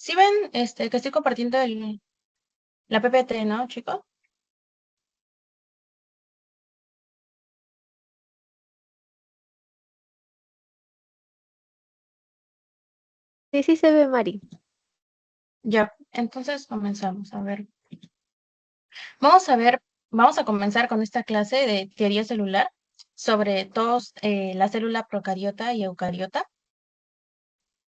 Sí ven, que estoy compartiendo la PPT, ¿no, chicos? Sí, sí se ve, Mari. Ya, entonces comenzamos. A ver, vamos a comenzar con esta clase de teoría celular sobre todos la célula procariota y eucariota.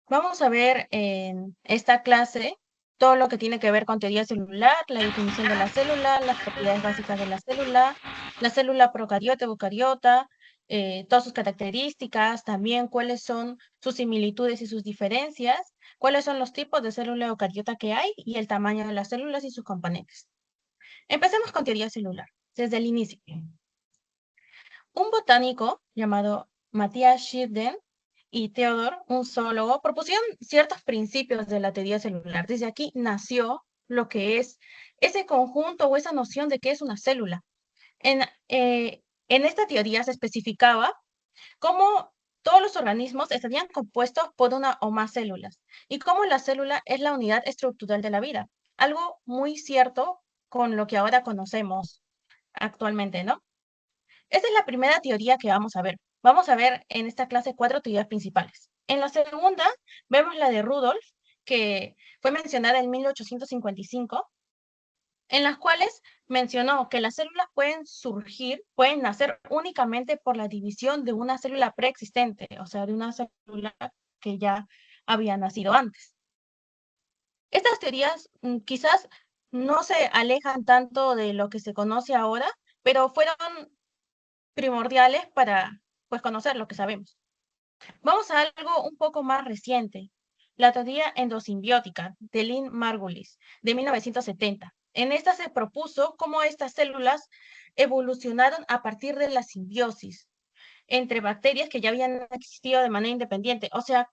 Vamos a ver en esta clase todo lo que tiene que ver con teoría celular, la definición de la célula, las propiedades básicas de la célula procariota, eucariota, todas sus características, también cuáles son sus similitudes y sus diferencias, cuáles son los tipos de célula eucariota que hay y el tamaño de las células y sus componentes. Empecemos con teoría celular, desde el inicio. Un botánico llamado Matthias Schirden y Theodor, un zoólogo, propusieron ciertos principios de la teoría celular. Desde aquí nació lo que es ese conjunto o esa noción de qué es una célula. En, en esta teoría se especificaba cómo todos los organismos estarían compuestos por una o más células y cómo la célula es la unidad estructural de la vida. Algo muy cierto con lo que ahora conocemos actualmente, ¿no? Esta es la primera teoría que vamos a ver. Vamos a ver en esta clase 4 teorías principales. En la segunda vemos la de Rudolf, que fue mencionada en 1855, en las cuales mencionó que las células pueden nacer únicamente por la división de una célula preexistente, o sea, de una célula que ya había nacido antes. Estas teorías quizás no se alejan tanto de lo que se conoce ahora, pero fueron primordiales para pues conocer lo que sabemos. Vamos a algo un poco más reciente, la teoría endosimbiótica de Lynn Margulis de 1970. En esta se propuso cómo estas células evolucionaron a partir de la simbiosis entre bacterias que ya habían existido de manera independiente. O sea,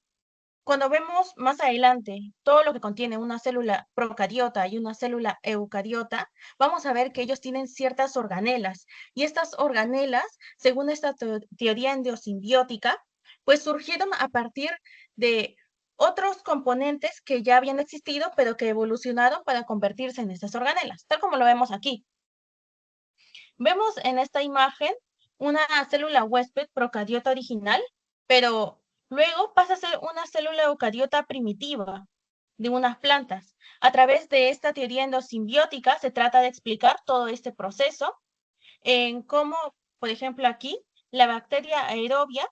cuando vemos más adelante todo lo que contiene una célula procariota y una célula eucariota, vamos a ver que ellos tienen ciertas organelas. Y estas organelas, según esta teoría endosimbiótica, pues surgieron a partir de otros componentes que ya habían existido, pero que evolucionaron para convertirse en estas organelas, tal como lo vemos aquí. Vemos en esta imagen una célula huésped procariota original, pero luego pasa a ser una célula eucariota primitiva de unas plantas. A través de esta teoría endosimbiótica se trata de explicar todo este proceso en cómo, por ejemplo, aquí la bacteria aerobia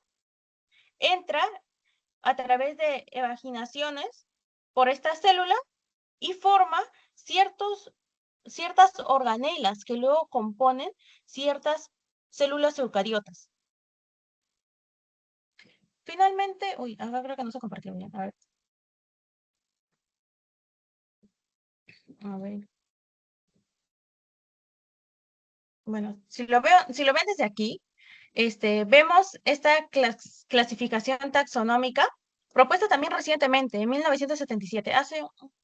entra a través de evaginaciones por esta célula y forma ciertas organelas que luego componen ciertas células eucariotas. Finalmente, uy, acá creo que no se compartió bien. A ver. Bueno, si lo ven desde aquí, vemos esta clasificación taxonómica propuesta también recientemente, en 1977, hace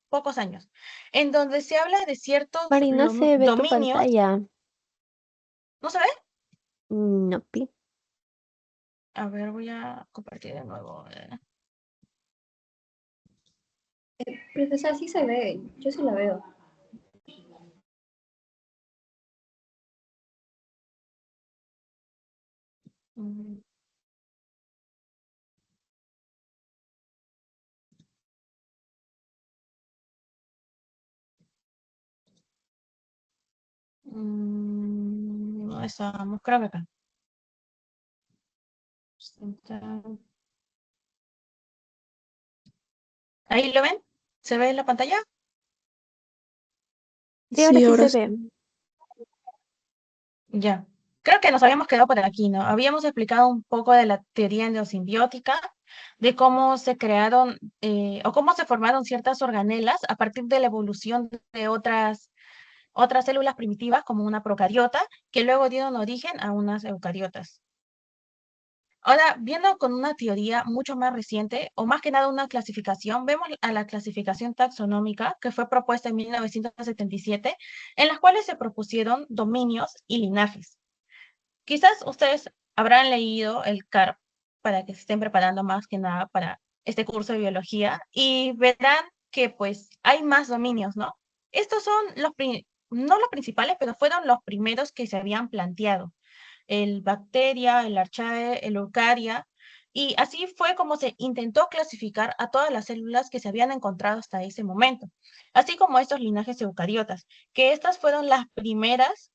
pocos años, en donde se habla de ciertos Mari, no se ve tu dominios. pantalla. ¿No se ve? No, pi. A ver, voy a compartir de nuevo. Profesor, sí se ve, yo sí la veo. Mm, no estamos, creo que acá. ¿Ahí lo ven? ¿Se ve en la pantalla? Sí, ahora Sí, sí ahora se sí. ve. Ya. Creo que nos habíamos quedado por aquí, ¿no? Habíamos explicado un poco de la teoría endosimbiótica, de cómo se crearon o cómo se formaron ciertas organelas a partir de la evolución de otras células primitivas, como una procariota, que luego dieron origen a unas eucariotas. Ahora, viendo con una teoría mucho más reciente, o más que nada una clasificación, vemos a la clasificación taxonómica que fue propuesta en 1977, en las cuales se propusieron dominios y linajes. Quizás ustedes habrán leído el CARP para que se estén preparando más que nada para este curso de biología y verán que pues hay más dominios, ¿no? Estos son no los principales, pero fueron los primeros que se habían planteado. El bacteria, el archaea, el eucaria, y así fue como se intentó clasificar a todas las células que se habían encontrado hasta ese momento, así como estos linajes eucariotas, que estas fueron los primeros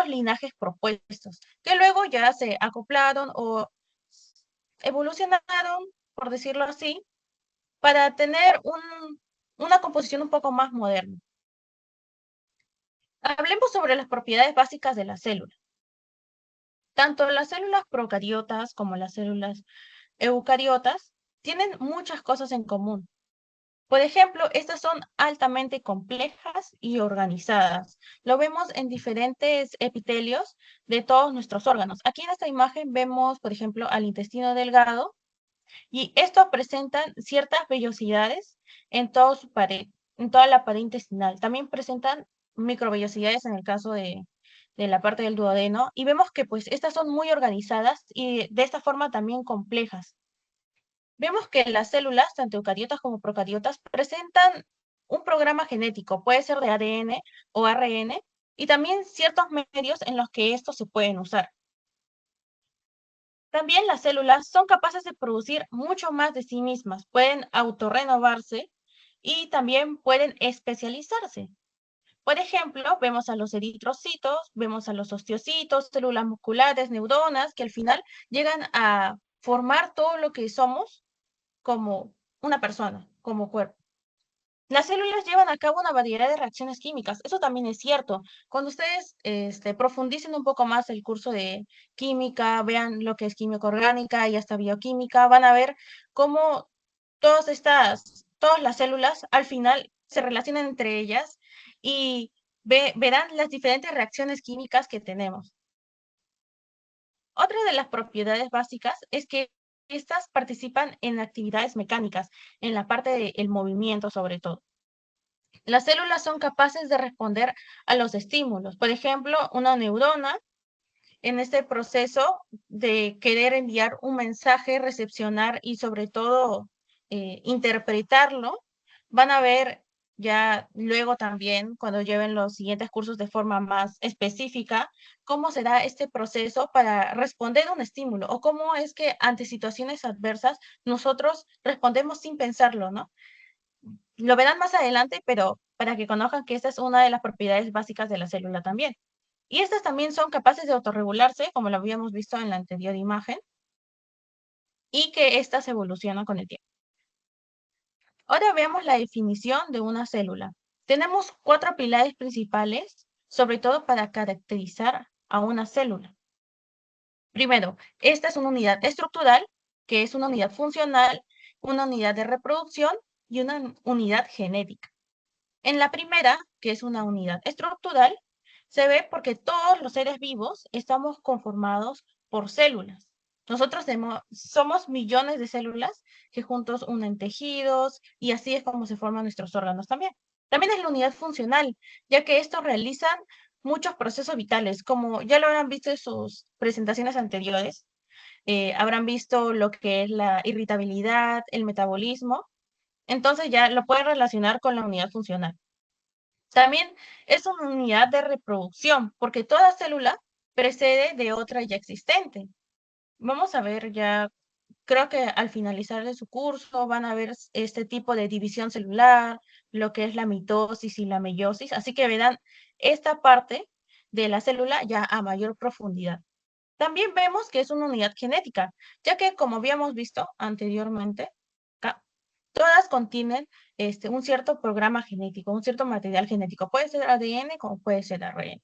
linajes propuestos, que luego ya se acoplaron o evolucionaron, por decirlo así, para tener una composición un poco más moderna. Hablemos sobre las propiedades básicas de la célula. Tanto las células procariotas como las células eucariotas tienen muchas cosas en común. Por ejemplo, estas son altamente complejas y organizadas. Lo vemos en diferentes epitelios de todos nuestros órganos. Aquí en esta imagen vemos, por ejemplo, al intestino delgado, y estos presentan ciertas vellosidades en toda su pared, en toda la pared intestinal. También presentan microvellosidades en el caso de la parte del duodeno, y vemos que pues estas son muy organizadas y de esta forma también complejas. Vemos que las células, tanto eucariotas como procariotas, presentan un programa genético, puede ser de ADN o ARN, y también ciertos medios en los que estos se pueden usar. También las células son capaces de producir mucho más de sí mismas, pueden autorrenovarse y también pueden especializarse. Por ejemplo, vemos a los eritrocitos, vemos a los osteocitos, células musculares, neuronas, que al final llegan a formar todo lo que somos como una persona, como cuerpo. Las células llevan a cabo una variedad de reacciones químicas. Eso también es cierto. Cuando ustedes profundicen un poco más el curso de química, vean lo que es química orgánica y hasta bioquímica, van a ver cómo todas las células al final se relacionan entre ellas y verán las diferentes reacciones químicas que tenemos. Otra de las propiedades básicas es que estas participan en actividades mecánicas, en la parte del movimiento sobre todo. Las células son capaces de responder a los estímulos. Por ejemplo, una neurona, en este proceso de querer enviar un mensaje, recepcionar y sobre todo interpretarlo, van a ver ya luego también, cuando lleven los siguientes cursos de forma más específica, cómo se da este proceso para responder a un estímulo o cómo es que ante situaciones adversas nosotros respondemos sin pensarlo, ¿no? Lo verán más adelante, pero para que conozcan que esta es una de las propiedades básicas de la célula también. Y estas también son capaces de autorregularse, como lo habíamos visto en la anterior imagen, y que estas evolucionan con el tiempo. Ahora veamos la definición de una célula. Tenemos 4 pilares principales, sobre todo para caracterizar a una célula. Primero, esta es una unidad estructural, que es una unidad funcional, una unidad de reproducción y una unidad genética. En la primera, que es una unidad estructural, se ve porque todos los seres vivos estamos conformados por células. Nosotros somos millones de células que juntos unen tejidos y así es como se forman nuestros órganos también. También es la unidad funcional, ya que estos realizan muchos procesos vitales, como ya lo habrán visto en sus presentaciones anteriores. Habrán visto lo que es la irritabilidad, el metabolismo, entonces ya lo pueden relacionar con la unidad funcional. También es una unidad de reproducción, porque toda célula precede de otra ya existente. Vamos a ver ya, creo que al finalizar de su curso van a ver este tipo de división celular, lo que es la mitosis y la meiosis, así que verán esta parte de la célula ya a mayor profundidad. También vemos que es una unidad genética, ya que como habíamos visto anteriormente, todas contienen un cierto programa genético, un cierto material genético. Puede ser ADN como puede ser ARN.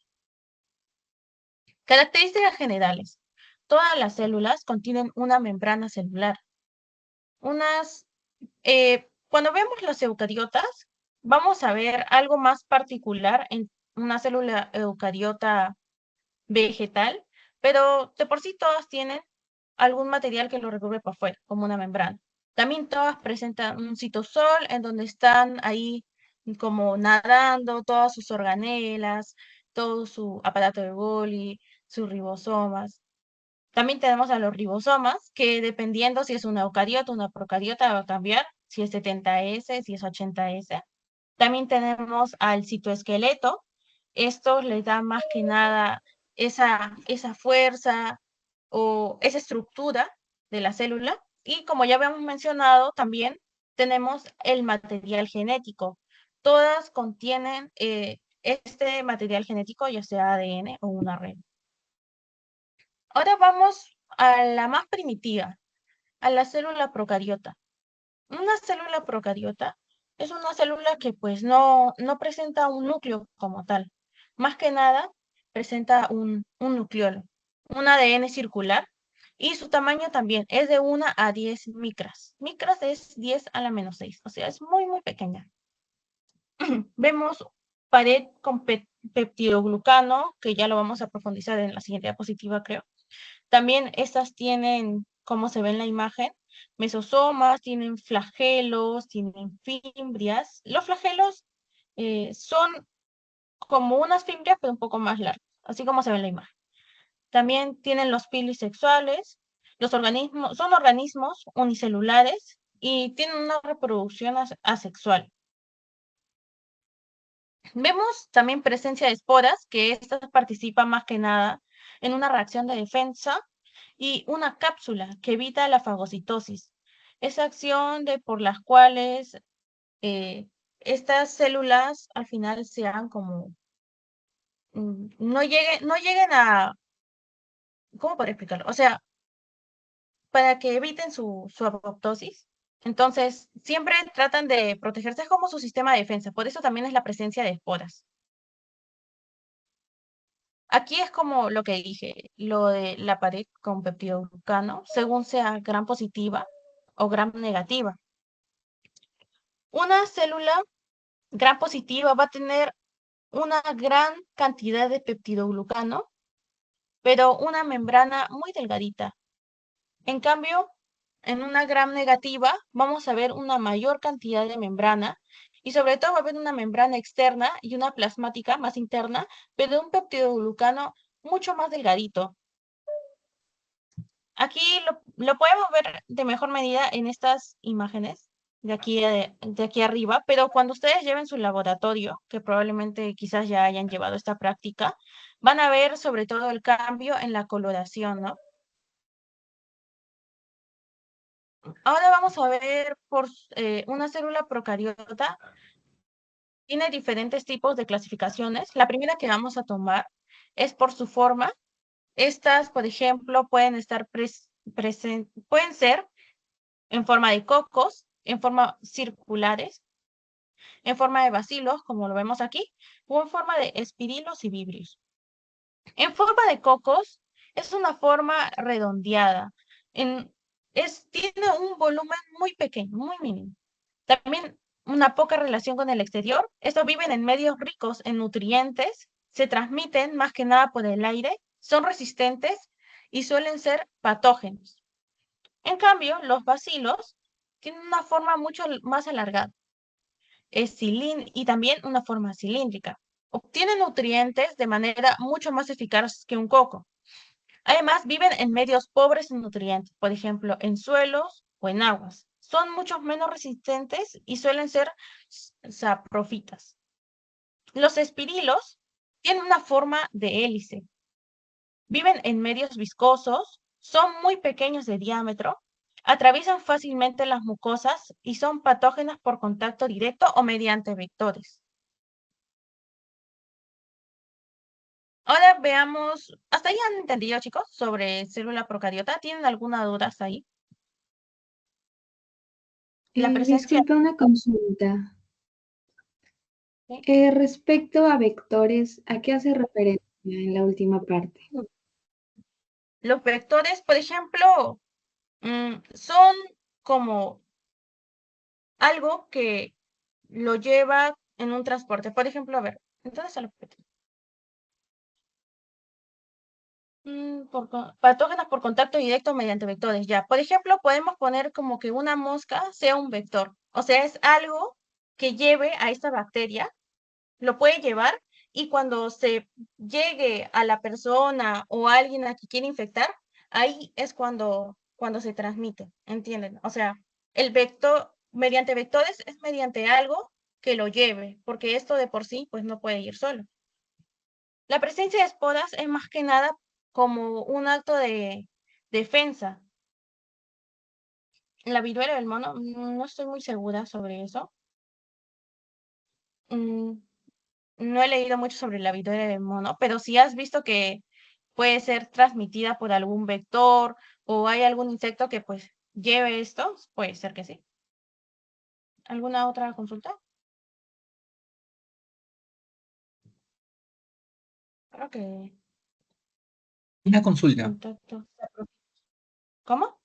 Características generales. Todas las células contienen una membrana celular. Cuando vemos los eucariotas, vamos a ver algo más particular en una célula eucariota vegetal, pero de por sí todas tienen algún material que lo recubre por fuera, como una membrana. También todas presentan un citosol en donde están ahí como nadando todas sus organelas, todo su aparato de Golgi, sus ribosomas. También tenemos a los ribosomas, que dependiendo si es una eucariota o una procariota va a cambiar si es 70S, si es 80S. También tenemos al citoesqueleto. Esto les da más que nada esa fuerza o esa estructura de la célula. Y como ya habíamos mencionado, también tenemos el material genético. Todas contienen este material genético, ya sea ADN o una red. Ahora vamos a la más primitiva, a la célula procariota. Una célula procariota es una célula que pues no presenta un núcleo como tal. Más que nada presenta un nucleolo, un ADN circular, y su tamaño también es de 1 a 10 micras. Micras es 10 a la menos 6, o sea, es muy, muy pequeña. Vemos pared con peptidoglucano, que ya lo vamos a profundizar en la siguiente diapositiva, creo. También estas tienen, como se ve en la imagen, mesosomas, tienen flagelos, tienen fimbrias. Los flagelos son como unas fimbrias, pero un poco más largas, así como se ve en la imagen. También tienen los pilis sexuales. Los organismos son organismos unicelulares y tienen una reproducción asexual. Vemos también presencia de esporas, que estas participan más que nada en una reacción de defensa, y una cápsula que evita la fagocitosis. Esa acción por las cuales estas células al final sean como, no lleguen a, ¿cómo podría explicarlo? O sea, para que eviten su apoptosis. Entonces, siempre tratan de protegerse, es como su sistema de defensa. Por eso también es la presencia de esporas. Aquí es como lo que dije, lo de la pared con peptidoglucano, según sea gram positiva o gram negativa. Una célula gram positiva va a tener una gran cantidad de peptidoglucano, pero una membrana muy delgadita. En cambio, en una gram negativa vamos a ver una mayor cantidad de membrana, y sobre todo va a haber una membrana externa y una plasmática más interna, pero de un peptidoglucano mucho más delgadito. Aquí lo podemos ver de mejor medida en estas imágenes de aquí arriba, pero cuando ustedes lleven su laboratorio, que probablemente quizás ya hayan llevado esta práctica, van a ver sobre todo el cambio en la coloración, ¿no? Ahora vamos a ver por una célula procariota. Tiene diferentes tipos de clasificaciones. La primera que vamos a tomar es por su forma. Estas, por ejemplo, pueden ser en forma de cocos, en forma circulares, en forma de bacilos, como lo vemos aquí, o en forma de espirilos y vibrios. En forma de cocos es una forma redondeada. Tiene un volumen muy pequeño, muy mínimo. También una poca relación con el exterior. Estos viven en medios ricos en nutrientes, se transmiten más que nada por el aire, son resistentes y suelen ser patógenos. En cambio, los bacilos tienen una forma mucho más alargada y también una forma cilíndrica. Obtienen nutrientes de manera mucho más eficaz que un coco. Además, viven en medios pobres en nutrientes, por ejemplo, en suelos o en aguas. Son mucho menos resistentes y suelen ser saprofitas. Los espirilos tienen una forma de hélice. Viven en medios viscosos, son muy pequeños de diámetro, atraviesan fácilmente las mucosas y son patógenas por contacto directo o mediante vectores. Ahora veamos, ¿hasta ahí han entendido, chicos, sobre célula procariota? ¿Tienen alguna duda hasta ahí? La presencia. Disculpe una consulta. ¿Sí? Respecto a vectores, ¿a qué hace referencia en la última parte? Los vectores, por ejemplo, son como algo que lo lleva en un transporte. Por ejemplo, a ver, entonces a lo que patógenos por contacto directo mediante vectores, ya. Por ejemplo, podemos poner como que una mosca sea un vector. O sea, es algo que lleve a esta bacteria, lo puede llevar, y cuando se llegue a la persona o a alguien a quien quiere infectar, ahí es cuando se transmite, ¿entienden? O sea, el vector mediante vectores es mediante algo que lo lleve, porque esto de por sí pues no puede ir solo. La presencia de esporas es más que nada como un acto de defensa. La viruela del mono, no estoy muy segura sobre eso. Mm, no he leído mucho sobre la viruela del mono, pero si has visto que puede ser transmitida por algún vector o hay algún insecto que pues lleve esto, puede ser que sí. ¿Alguna otra consulta? Creo que Una consulta, contacto. ¿Cómo?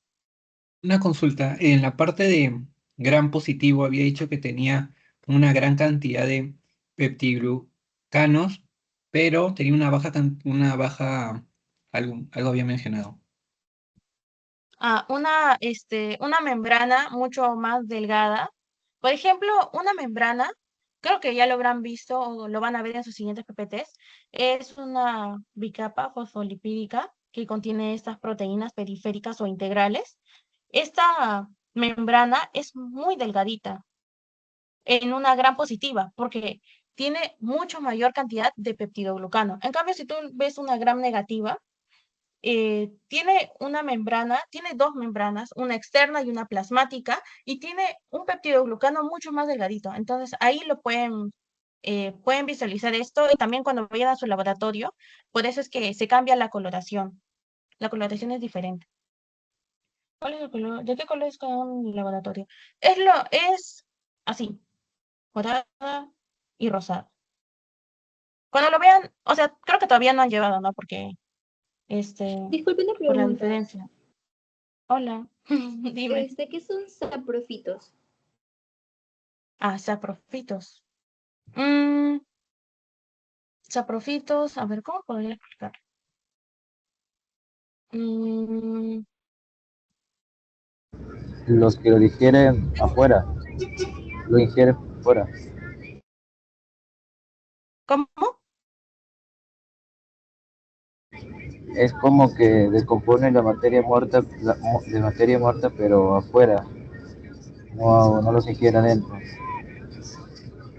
una consulta. En la parte de gram positivo había dicho que tenía una gran cantidad de peptidoglucanos, pero tenía algo había mencionado. Una membrana mucho más delgada. Por ejemplo, una membrana, creo que ya lo habrán visto o lo van a ver en sus siguientes PPTs, es una bicapa fosfolipídica que contiene estas proteínas periféricas o integrales. Esta membrana es muy delgadita en una gran positiva porque tiene mucho mayor cantidad de peptidoglucano. En cambio, si tú ves una gram negativa, tiene una membrana, tiene dos membranas, una externa y una plasmática, y tiene un peptidoglucano mucho más delgadito. Entonces, ahí pueden visualizar esto, y también cuando vayan a su laboratorio, por eso es que se cambia la coloración. La coloración es diferente. ¿Cuál es el color? ¿De qué color es cada un laboratorio? Es así, morada y rosada. Cuando lo vean, o sea, creo que todavía no han llevado, ¿no? Porque, Disculpe una por la pregunta. diferencia. Hola, dime. ¿Qué son saprofitos? Ah, saprofitos. Mm, saprofitos, a ver, ¿cómo podría explicar? Mm, Los que lo digieren afuera, lo ingieren fuera. ¿Cómo? Es como que descomponen la materia muerta, de materia muerta, pero afuera, no los ingieren adentro.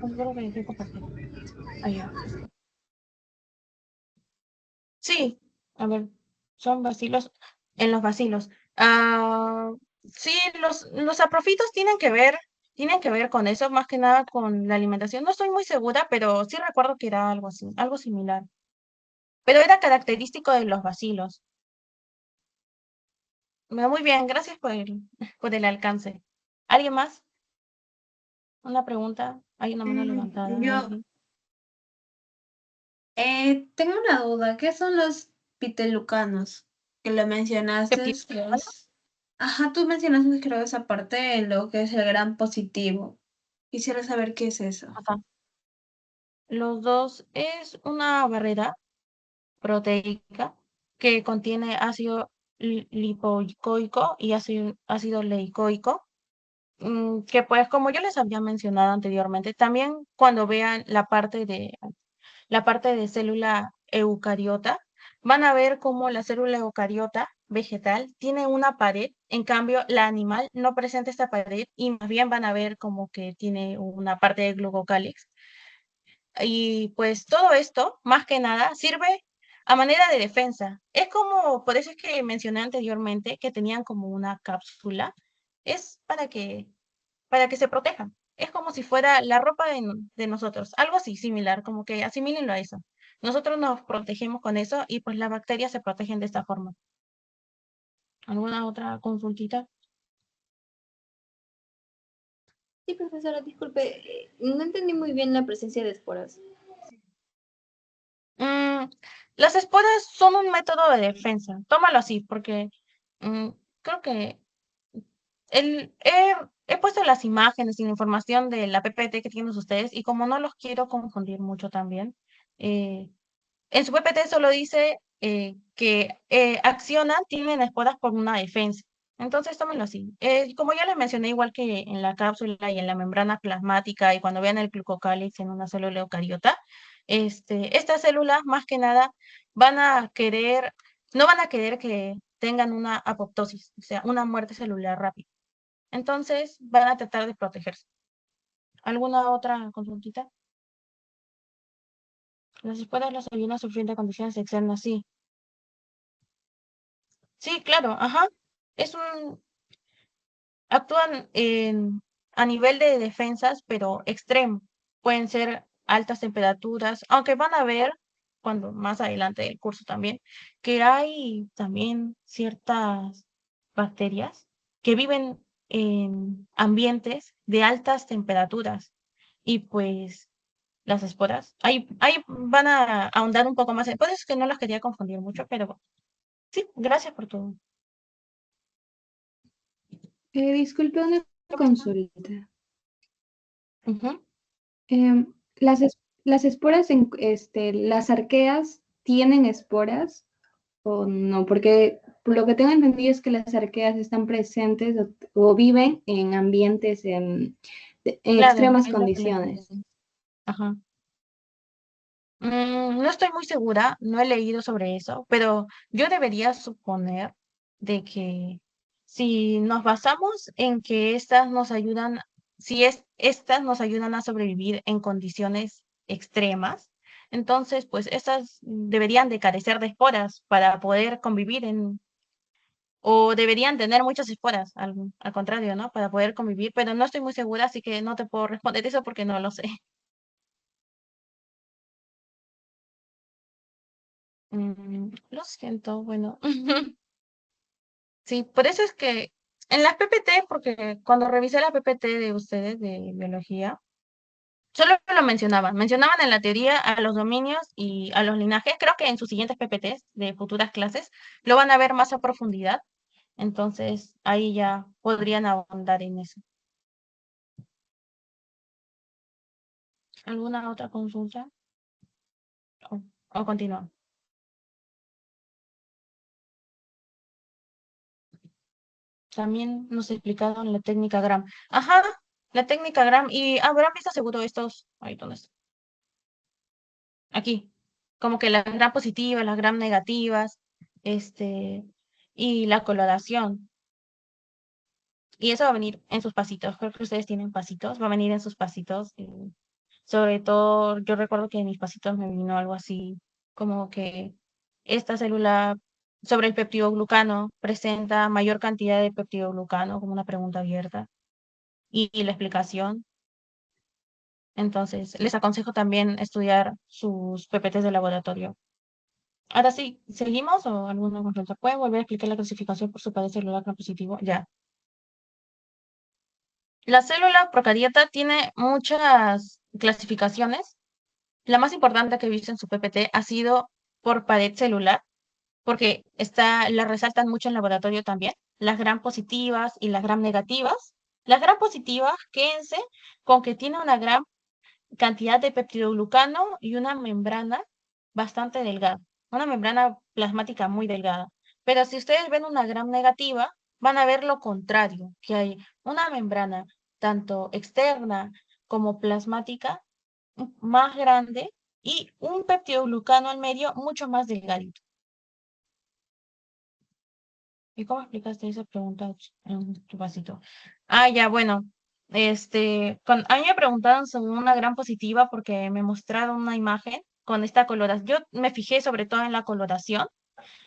Pues creo que dejé compartir. Allá. Sí, a ver, son bacilos. En los bacilos. Sí, los saprofitos tienen que ver con eso, más que nada con la alimentación. No estoy muy segura, pero sí recuerdo que era algo así, algo similar. Pero era característico de los bacilos. Muy bien, gracias por el alcance. ¿Alguien más? ¿Una pregunta? ¿Hay una mano levantada de Yo alguien? tengo una duda. ¿Qué son los pitelucanos? Que lo mencionaste, ¿Peptido? Ajá, tú mencionaste creo esa parte en lo que es el gran positivo. Quisiera saber qué es eso. Acá. Los dos es una barrera proteica que contiene ácido lipoicoico y ácido leicoico, que pues como yo les había mencionado anteriormente, también cuando vean la parte de célula eucariota, van a ver cómo la célula eucariota vegetal tiene una pared, en cambio la animal no presenta esta pared y más bien van a ver como que tiene una parte de glucocálix. Y pues todo esto, más que nada, sirve a manera de defensa. Es como, por eso es que mencioné anteriormente que tenían como una cápsula, es para que se protejan. Es como si fuera la ropa de nosotros, algo así similar, como que asimílenlo a eso. Nosotros nos protegemos con eso y pues las bacterias se protegen de esta forma. ¿Alguna otra consultita? Sí, profesora, disculpe, no entendí muy bien la presencia de esporas. Mm, las esporas son un método de defensa, tómalo así, porque mm, creo que he puesto las imágenes y la información de la PPT que tienen ustedes y como no los quiero confundir mucho también, eh, en su PPT solo dice que accionan, tienen esporas por una defensa. Entonces, tómenlo así. Como ya les mencioné, igual que en la cápsula y en la membrana plasmática y cuando vean el glucocálix en una célula eucariota, estas células más que nada van a querer, no van a querer que tengan una apoptosis, o sea, una muerte celular rápida. Entonces van a tratar de protegerse. ¿Alguna otra consultita? Las esporas las ayudan a sufrir de condiciones externas, sí. Sí, claro, ajá. Es un, actúan a nivel de defensas, pero extremo. Pueden ser altas temperaturas, aunque van a ver cuando más adelante del curso también, que hay también ciertas bacterias que viven en ambientes de altas temperaturas y pues las esporas, ahí van a ahondar un poco más. Por eso es que no las quería confundir mucho, pero sí, gracias por tu... Disculpe una consulta. Ujú. Las esporas, las arqueas, ¿tienen esporas o no? Porque lo que tengo entendido es que las arqueas están presentes o viven en ambientes en Claro, extremas es lo que me condiciones. dicen. Ajá. No estoy muy segura, no he leído sobre eso, pero yo debería suponer de que si nos basamos en que estas nos ayudan, estas nos ayudan a sobrevivir en condiciones extremas, entonces pues estas deberían de carecer de esporas para poder convivir o deberían tener muchas esporas, al contrario, ¿no? Para poder convivir, pero no estoy muy segura, así que no te puedo responder eso porque no lo sé. Lo siento, bueno. Sí, por eso es que en las PPT, porque cuando revisé la PPT de ustedes de biología, solo lo mencionaban en la teoría a los dominios y a los linajes. Creo que en sus siguientes PPTs de futuras clases lo van a ver más a profundidad. Entonces ahí ya podrían ahondar en eso. ¿Alguna otra consulta? O, o continuamos. También nos explicaron la técnica Gram. Ajá, la técnica Gram. Y habrán visto seguro estos. Ahí, ¿dónde está? Aquí. Como que las gram positivas, las gram negativas, este, y la coloración. Y eso va a venir en sus pasitos. Creo que ustedes tienen pasitos. Va a venir en sus pasitos. Sobre todo, yo recuerdo que en mis pasitos me vino algo así, como que esta célula sobre el peptidoglucano presenta mayor cantidad de peptidoglucano, como una pregunta abierta, y la explicación. Entonces, les aconsejo también estudiar sus PPTs de laboratorio. Ahora sí, ¿seguimos o alguna consulta? ¿Pueden volver a explicar la clasificación por su padre celular gram positivo? Ya. La célula procariota tiene muchas clasificaciones. La más importante que he visto en su PPT ha sido por pared celular, porque la resaltan mucho en laboratorio también, las gram positivas y las gram negativas. Las gram positivas, quédense con que tiene una gran cantidad de peptidoglucano y una membrana bastante delgada, una membrana plasmática muy delgada. Pero si ustedes ven una gram negativa, van a ver lo contrario, que hay una membrana tanto externa como plasmática más grande y un peptidoglucano al medio mucho más delgadito. ¿Y cómo explicaste esa pregunta en tu vasito? Ah, ya, bueno. A mí me preguntaron sobre una gran positiva porque me mostraron una imagen con esta coloración. Yo me fijé sobre todo en la coloración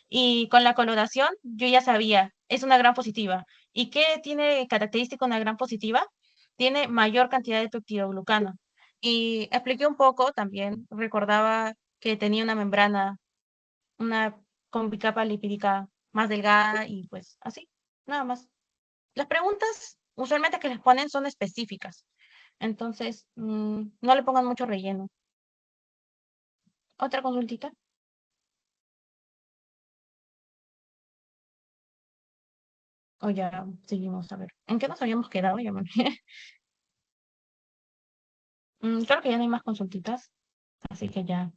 y con la coloración yo ya sabía, es una gran positiva. ¿Y qué tiene característica una gran positiva? Tiene mayor cantidad de peptidoglucano. Y expliqué un poco también, recordaba que tenía una membrana, una con bicapa lipídica más delgada y pues así, nada más. Las preguntas usualmente que les ponen son específicas, entonces no le pongan mucho relleno. ¿Otra consultita? O ya seguimos a ver. ¿En qué nos habíamos quedado? Ya me olvidé. Creo que ya no hay más consultitas, así que ya.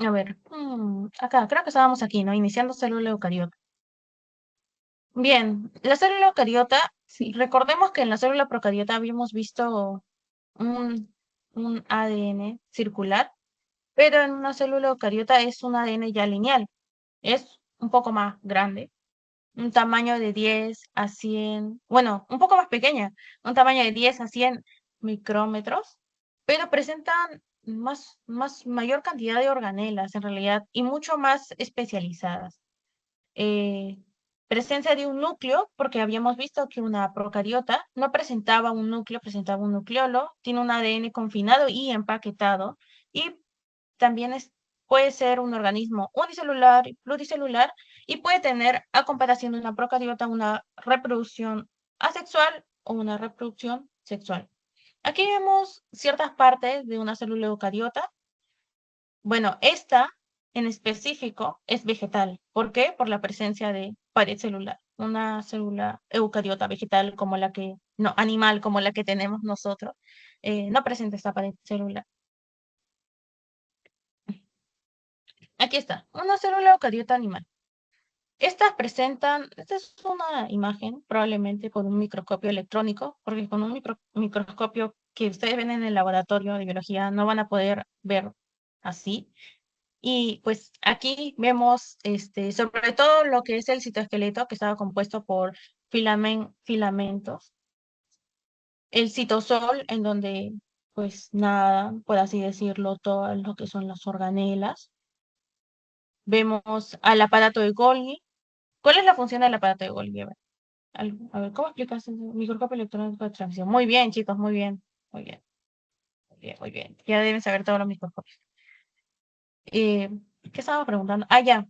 A ver, acá, creo que estábamos aquí, ¿no? Iniciando célula eucariota. Bien, la célula eucariota, Sí. recordemos que en la célula procariota habíamos visto un ADN circular, pero en una célula eucariota es un ADN ya lineal, es un poco más grande, un tamaño de 10 a 100, bueno, un poco más pequeña, un tamaño de 10 a 100 micrómetros, pero presentan mayor cantidad de organelas en realidad y mucho más especializadas. Presencia de un núcleo, porque habíamos visto que una procariota no presentaba un núcleo, presentaba un nucleolo, tiene un ADN confinado y empaquetado, y también puede ser un organismo unicelular y pluricelular, y puede tener, a comparación de una procariota, una reproducción asexual o una reproducción sexual. Aquí vemos ciertas partes de una célula eucariota. Bueno, esta en específico es vegetal. ¿Por qué? Por la presencia de pared celular. Una célula eucariota vegetal como la que, no, animal como la que tenemos nosotros, no presenta esta pared celular. Aquí está, una célula eucariota animal. Estas presentan, esta es una imagen probablemente con un microscopio electrónico, porque con un microscopio que ustedes ven en el laboratorio de biología no van a poder ver así. Y pues aquí vemos sobre todo lo que es el citoesqueleto, que estaba compuesto por filamentos. El citosol, en donde pues nada, por así decirlo, todo lo que son las organelas. Vemos al aparato de Golgi. ¿Cuál es la función del aparato de Golgi? A ver, ¿cómo explicas eso? Microscopio electrónico de transmisión. Muy bien, chicos, muy bien. Muy bien, muy bien, muy bien. Ya deben saber todos los microscopios. ¿Qué estaba preguntando? Ah, ya.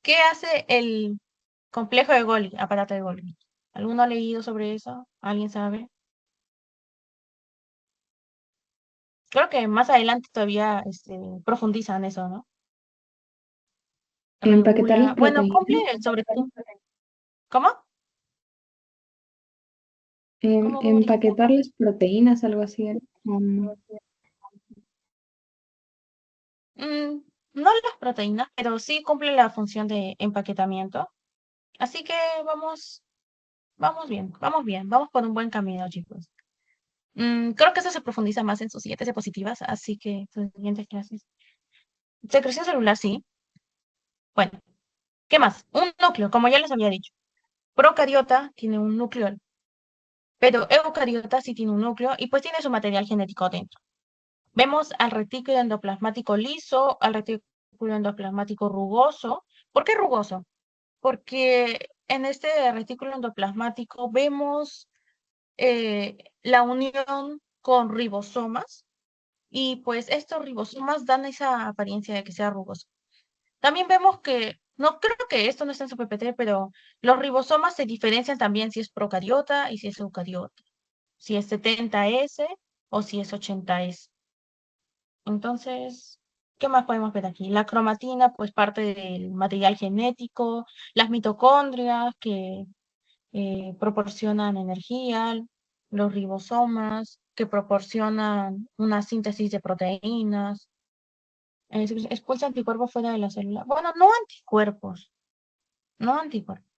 ¿Qué hace el complejo de Golgi, aparato de Golgi? ¿Alguno ha leído sobre eso? ¿Alguien sabe? Creo que más adelante todavía profundizan eso, ¿no? Empaquetar las Bueno, cumple proteínas. sobre todo. ¿Cómo? ¿Cómo dijiste? Empaquetar las proteínas, algo así. No las proteínas, pero sí cumple la función de empaquetamiento. Así que vamos bien, vamos por un buen camino, chicos. Creo que eso se profundiza más en sus siguientes diapositivas, así que sus siguientes clases. Secreción celular, sí. Bueno, ¿qué más? Un núcleo, como ya les había dicho. Procariota tiene un núcleo, pero eucariota sí tiene un núcleo y pues tiene su material genético dentro. Vemos al retículo endoplasmático liso, al retículo endoplasmático rugoso. ¿Por qué rugoso? Porque en este retículo endoplasmático vemos la unión con ribosomas y pues estos ribosomas dan esa apariencia de que sea rugoso. También vemos que, no creo que esto no esté en su PPT, pero los ribosomas se diferencian también si es procariota y si es eucariota, si es 70S o si es 80S. Entonces, ¿qué más podemos ver aquí? La cromatina, pues parte del material genético, las mitocondrias que proporcionan energía, los ribosomas que proporcionan una síntesis de proteínas, expulsa anticuerpos fuera de la célula. Bueno, no anticuerpos,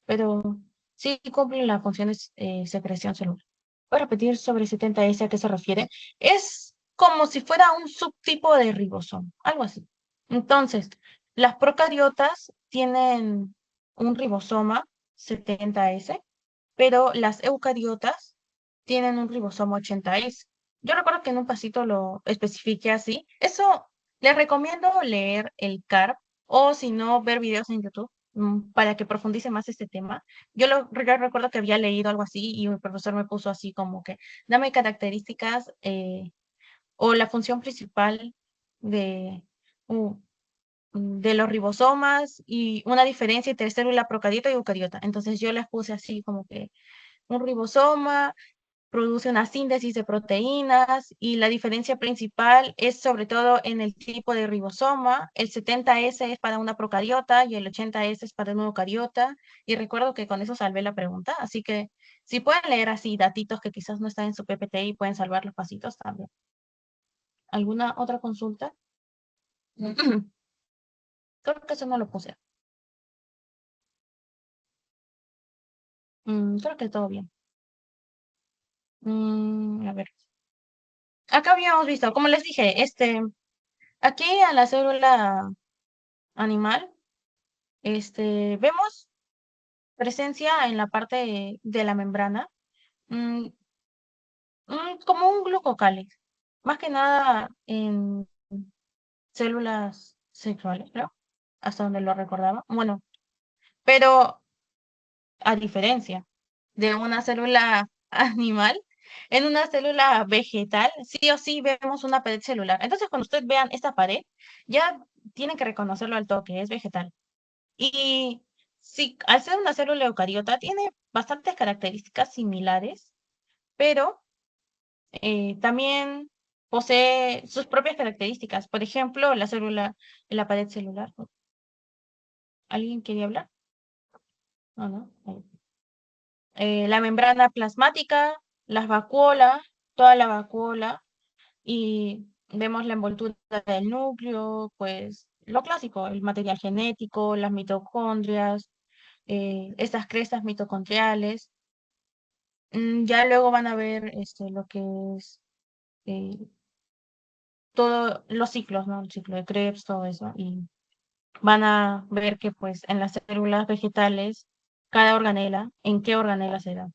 pero sí cumplen las funciones secreción celular. Voy a repetir sobre 70S a qué se refiere. Es como si fuera un subtipo de ribosoma, algo así. Entonces, las procariotas tienen un ribosoma 70S, pero las eucariotas tienen un ribosoma 80S. Yo recuerdo que en un pasito lo especifiqué así. Eso les recomiendo leer el CARP o si no, ver videos en YouTube para que profundice más este tema. Yo recuerdo que había leído algo así y un profesor me puso así como que dame características o la función principal de, uh, de los ribosomas y una diferencia entre célula procariota y eucariota. Entonces yo les puse así como que un ribosoma produce una síntesis de proteínas y la diferencia principal es sobre todo en el tipo de ribosoma. El 70S es para una procariota y el 80S es para una eucariota. Y recuerdo que con eso salvé la pregunta, así que si pueden leer así datitos que quizás no están en su PPT y pueden salvar los pasitos también. ¿Alguna otra consulta? Creo que eso no lo puse. Creo que todo bien. A ver. Acá habíamos visto, como les dije, aquí a la célula animal, vemos presencia en la parte de la membrana, mm, como un glucocáliz, más que nada en células sexuales, creo, hasta donde lo recordaba. Bueno, pero a diferencia de una célula animal, en una célula vegetal, sí o sí vemos una pared celular. Entonces, cuando ustedes vean esta pared, ya tienen que reconocerlo al toque, es vegetal. Y sí, al ser una célula eucariota, tiene bastantes características similares, pero también posee sus propias características. Por ejemplo, la célula, la pared celular. ¿Alguien quería hablar? No, no. La membrana plasmática, las vacuolas, toda la vacuola, y vemos la envoltura del núcleo, pues lo clásico, el material genético, las mitocondrias, estas crestas mitocondriales. Ya luego van a ver lo que es eh, todos los ciclos, ¿no? El ciclo de Krebs, todo eso, y van a ver que pues en las células vegetales, cada organela, ¿en qué organela se da?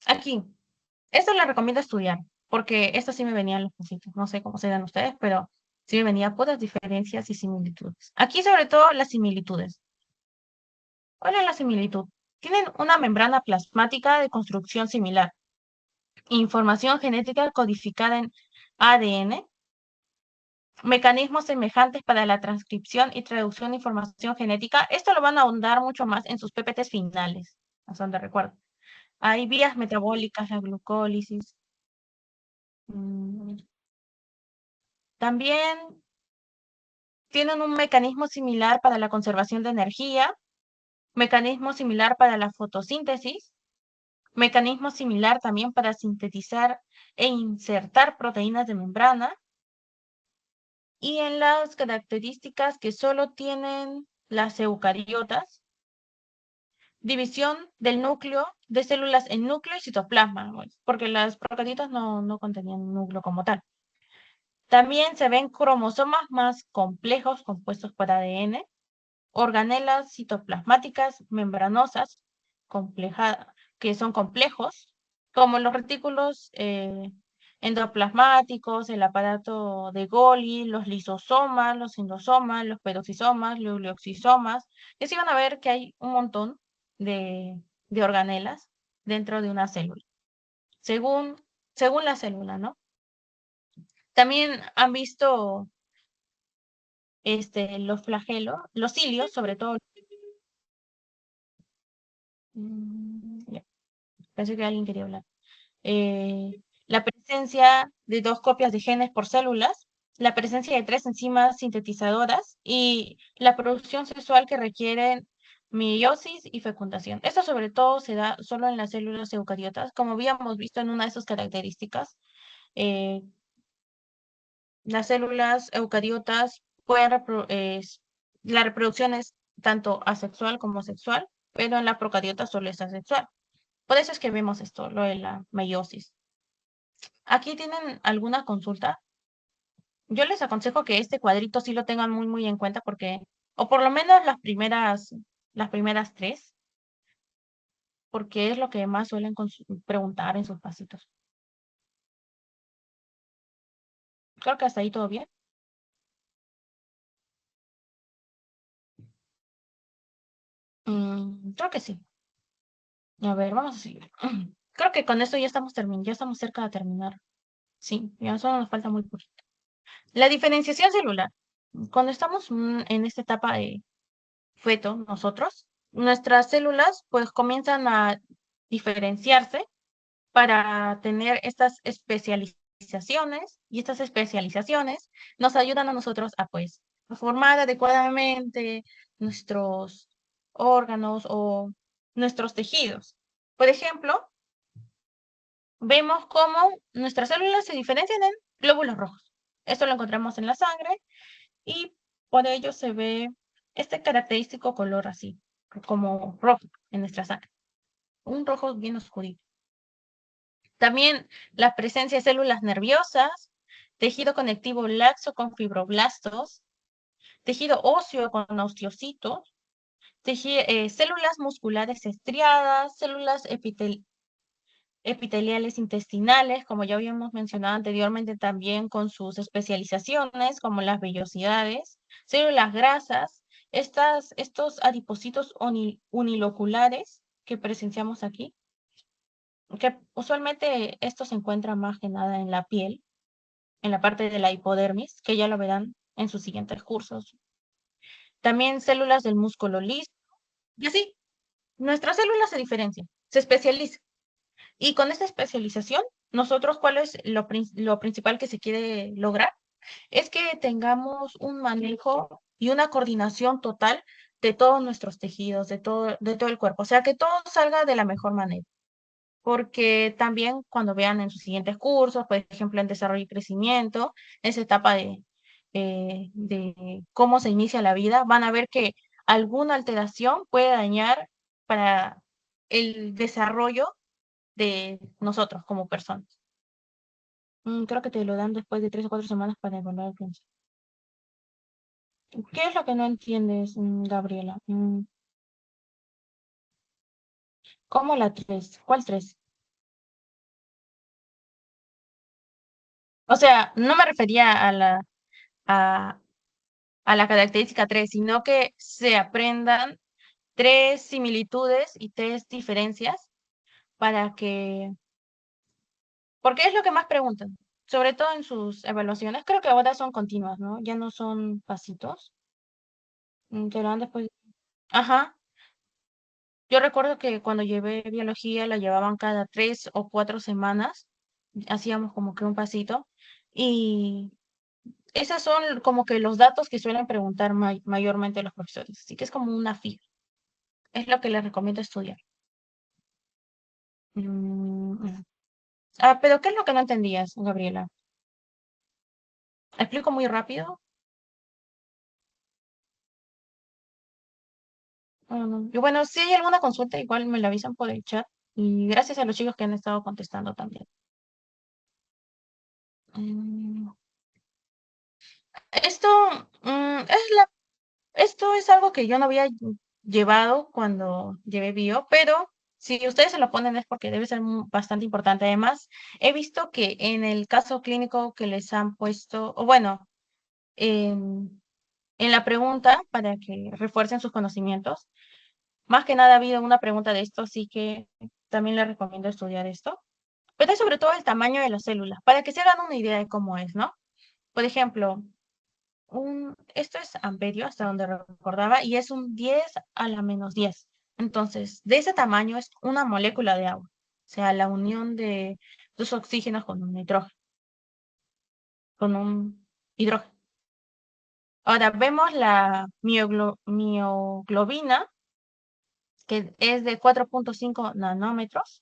Aquí, esto les recomiendo estudiar, porque esto sí me venía en los cositos, no sé cómo se dan ustedes, pero sí me venía puras diferencias y similitudes. Aquí sobre todo las similitudes. ¿Cuál es la similitud? Tienen una membrana plasmática de construcción similar, información genética codificada en ADN, mecanismos semejantes para la transcripción y traducción de información genética. Esto lo van a ahondar mucho más en sus PPTs finales, hasta donde recuerdo. Hay vías metabólicas, la glucólisis. También tienen un mecanismo similar para la conservación de energía, mecanismo similar para la fotosíntesis, mecanismo similar también para sintetizar e insertar proteínas de membrana, y en las características que solo tienen las eucariotas, división del núcleo de células en núcleo y citoplasma, pues, porque las procariotas no contenían núcleo como tal. También se ven cromosomas más complejos compuestos por ADN, organelas citoplasmáticas membranosas que son complejos, como los retículos endoplasmáticos, el aparato de Golgi, los lisosomas, los endosomas, los peroxisomas, los leucoxisomas. Y así van a ver que hay un montón de organelas dentro de una célula, según la célula, ¿no? También han visto los flagelos, los cilios, sobre todo. Ya, pensé que alguien quería hablar. La presencia de 2 copias de genes por células, la presencia de 3 enzimas sintetizadoras y la producción sexual que requieren meiosis y fecundación. Esto sobre todo se da solo en las células eucariotas, como habíamos visto en una de sus características. eh, las células eucariotas la reproducción es tanto asexual como sexual, pero en la procariota solo es asexual. Por eso es que vemos esto, lo de la meiosis. ¿Aquí tienen alguna consulta? Yo les aconsejo que este cuadrito sí lo tengan muy en cuenta porque, o por lo menos las primeras 3, porque es lo que más suelen preguntar en sus pasitos. Creo que hasta ahí todo bien. Creo que sí. A ver, vamos a seguir. Creo que con esto ya estamos cerca de terminar. Sí, ya solo nos falta muy poquito. La diferenciación celular. Cuando estamos en esta etapa de feto, nosotros, nuestras células pues comienzan a diferenciarse para tener estas especializaciones, y estas especializaciones nos ayudan a nosotros a pues a formar adecuadamente nuestros órganos o nuestros tejidos. Por ejemplo, vemos cómo nuestras células se diferencian en glóbulos rojos. Esto lo encontramos en la sangre y por ello se ve este característico color así, como rojo en nuestra sangre. Un rojo bien oscurito. También la presencia de células nerviosas, tejido conectivo laxo con fibroblastos, tejido óseo con osteocitos, células musculares estriadas, células epiteliales intestinales, como ya habíamos mencionado anteriormente también con sus especializaciones, como las vellosidades, células grasas, estos adipocitos uniloculares que presenciamos aquí, que usualmente estos se encuentran más que nada en la piel, en la parte de la hipodermis, que ya lo verán en sus siguientes cursos. También células del músculo liso, y así, nuestra célula se diferencia, se especializa. Y con esta especialización, nosotros, ¿cuál es lo principal que se quiere lograr? Es que tengamos un manejo y una coordinación total de todos nuestros tejidos, de todo el cuerpo. O sea, que todo salga de la mejor manera. Porque también cuando vean en sus siguientes cursos, por ejemplo, en desarrollo y crecimiento, esa etapa de cómo se inicia la vida, van a ver que alguna alteración puede dañar para el desarrollo de nosotros como personas. Creo que te lo dan después de 3 o 4 semanas para evaluar el principio. ¿Qué es lo que no entiendes, Gabriela? ¿Cómo la 3? ¿Cuál 3? O sea, no me refería a, a la característica 3, sino que se aprendan 3 similitudes y 3 diferencias para que... Porque es lo que más preguntan, sobre todo en sus evaluaciones. Creo que ahora son continuas, ¿no? Ya no son pasitos. Te lo dan después. Ajá. Yo recuerdo que cuando llevé biología la llevaban cada 3 o 4 semanas, hacíamos como que un pasito, y esos son como que los datos que suelen preguntar mayormente los profesores, así que es como una fija, es lo que les recomiendo estudiar. Pero ¿qué es lo que no entendías, Gabriela? ¿Explico muy rápido? Y bueno, si hay alguna consulta, igual me la avisan por el chat, y gracias a los chicos que han estado contestando también. Mm, Esto esto es algo que yo no había llevado cuando llevé bio, pero si ustedes se lo ponen es porque debe ser bastante importante. Además, he visto que en el caso clínico que les han puesto, o bueno, en la pregunta para que refuercen sus conocimientos, más que nada ha habido una pregunta de esto, así que también les recomiendo estudiar esto. Pero es sobre todo el tamaño de las células, para que se hagan una idea de cómo es, ¿no? Por ejemplo, esto es amperio, hasta donde recordaba, y es un 10 a la menos 10. Entonces, de ese tamaño es una molécula de agua, o sea, la unión de dos oxígenos con un nitrógeno, con un hidrógeno. Ahora vemos la mioglobina, que es de 4.5 nanómetros,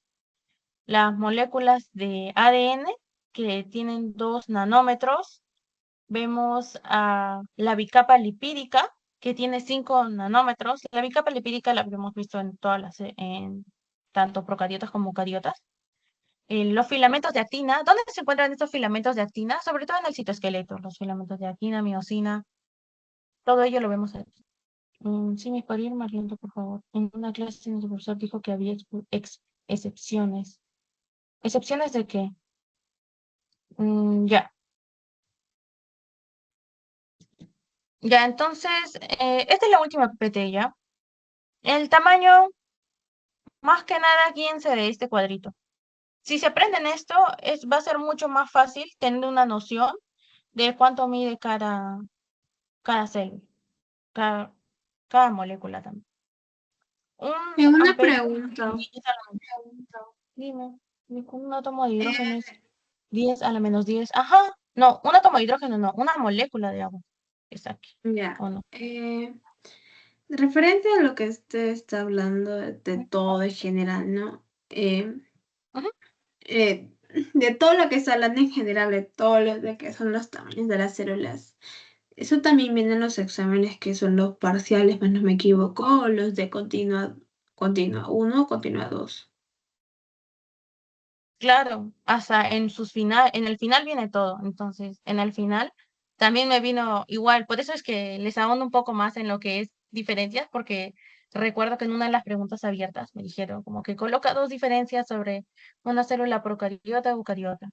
las moléculas de ADN, que tienen 2 nanómetros. Vemos a la bicapa lipídica, que tiene 5 nanómetros. La bicapa lipídica la habíamos visto en en tanto procariotas como eucariotas. Los filamentos de actina, ¿dónde se encuentran estos filamentos de actina? Sobre todo en el citoesqueleto, los filamentos de actina, miosina, todo ello lo vemos aquí. Sí, me podría ir más lento, por favor. En una clase el profesor dijo que había excepciones. ¿Excepciones de qué? Ya. Ya, entonces, esta es la última PPT ya. El tamaño, más que nada, guíense de este cuadrito. Si se aprenden esto, va a ser mucho más fácil tener una noción de cuánto mide cada célula, cada molécula también. Tengo una amperio, pregunta. 10 a la dime, un átomo de hidrógeno es 10 a la menos 10. Ajá, no, un átomo de hidrógeno no, una molécula de agua. Está aquí, Ya. ¿o no? Referente a lo que usted está hablando de todo en general, ¿no? Ujú. De todo lo que está hablando en general, de todo lo de que son los tamaños de las células. Eso también viene en los exámenes que son los parciales, más no me equivoco, o los de continua 1, continua 2. Claro, hasta en el final viene todo. Entonces, en el final también me vino igual. Por eso es que les ahondo un poco más en lo que es diferencias, porque Recuerdo que en una de las preguntas abiertas me dijeron como que coloca dos diferencias sobre una célula procariota y eucariota.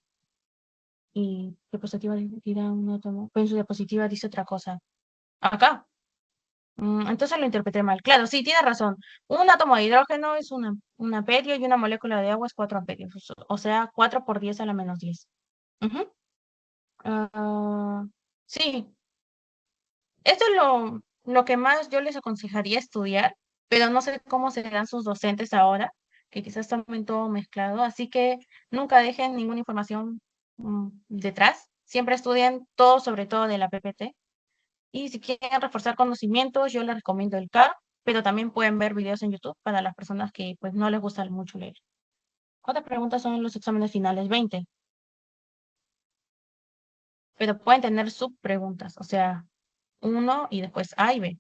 Y diapositiva dirá un átomo, pero en su diapositiva dice otra cosa. Acá. Entonces lo interpreté mal. Claro, sí, tiene razón. Un átomo de hidrógeno es un amperio y una molécula de agua es 4 amperios. O sea, 4 por 10 a la menos 10. Ujú. Ah, sí, esto es lo que más yo les aconsejaría estudiar, pero no sé cómo serán sus docentes ahora, que quizás tomen todo mezclado. Así que nunca dejen ninguna información detrás. Siempre estudien todo, sobre todo de la PPT. Y si quieren reforzar conocimientos, yo les recomiendo el CAR, pero también pueden ver videos en YouTube para las personas que pues no les gusta mucho leer. Otra pregunta son los exámenes finales 20, pero pueden tener subpreguntas, o sea, uno y después A y B.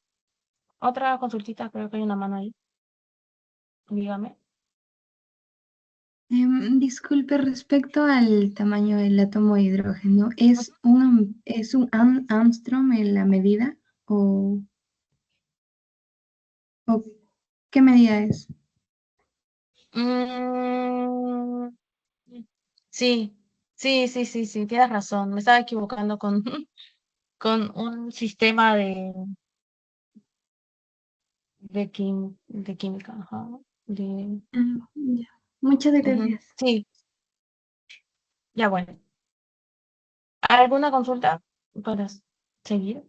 Otra consultita, creo que hay una mano ahí. Dígame. Disculpe, respecto al tamaño del átomo de hidrógeno, ¿es un Armstrong en la medida o qué medida es? Mm, sí, sí, tienes razón. Me estaba equivocando con, con un sistema de química. Ajá, Ya. Muchas gracias. sí, ya bueno. ¿Alguna consulta para seguir?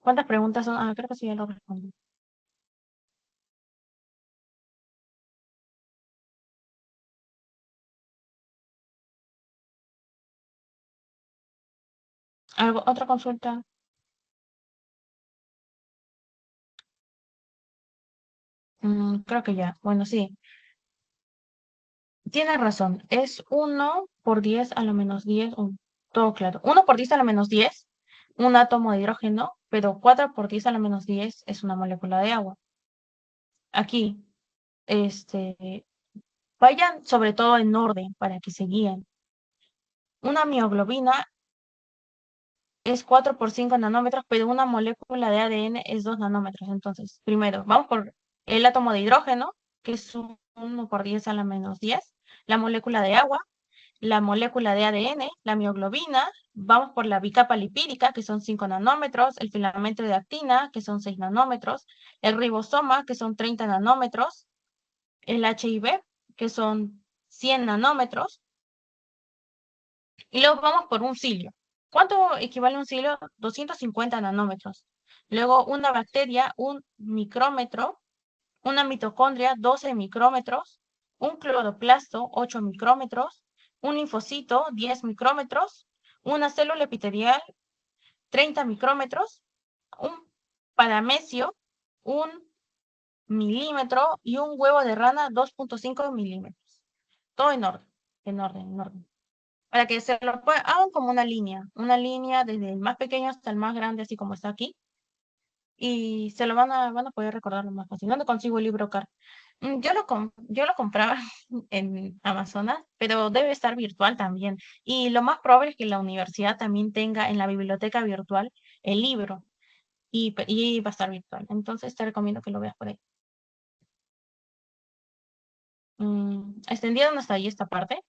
¿Cuántas preguntas son? Creo que sí, ya lo respondí. ¿Otra consulta? Creo que ya. Bueno, sí. Tienes razón. Es 1 por 10 a la menos 10. Todo claro. 1 por 10 a la menos 10, un átomo de hidrógeno, pero 4 por 10 a la menos 10 es una molécula de agua. Aquí, vayan sobre todo en orden para que se guíen. Una mioglobina es 4 por 5 nanómetros, pero una molécula de ADN es 2 nanómetros. Entonces, primero, vamos por el átomo de hidrógeno, que es 1 por 10 a la menos 10, la molécula de agua, la molécula de ADN, la mioglobina, vamos por la bicapa lipídica, que son 5 nanómetros, el filamento de actina, que son 6 nanómetros, el ribosoma, que son 30 nanómetros, el HIV, que son 100 nanómetros, y luego vamos por un cilio. ¿Cuánto equivale un cilio? 250 nanómetros. Luego una bacteria, un micrómetro, una mitocondria, 12 micrómetros, un cloroplasto, 8 micrómetros, un linfocito, 10 micrómetros, una célula epitelial, 30 micrómetros, un paramecio, 1 milímetro y un huevo de rana, 2.5 milímetros. Todo en orden, en orden, en orden. Para que se lo hagan como una línea desde el más pequeño hasta el más grande, así como está aquí. Y se lo van a poder recordar lo más fácil. ¿Dónde consigo el libro CAR? Yo lo compraba en Amazonas, pero debe estar virtual también. Y lo más probable es que la universidad también tenga en la biblioteca virtual el libro y va a estar virtual. Entonces te recomiendo que lo veas por ahí. ¿Extendieron hasta ahí esta parte?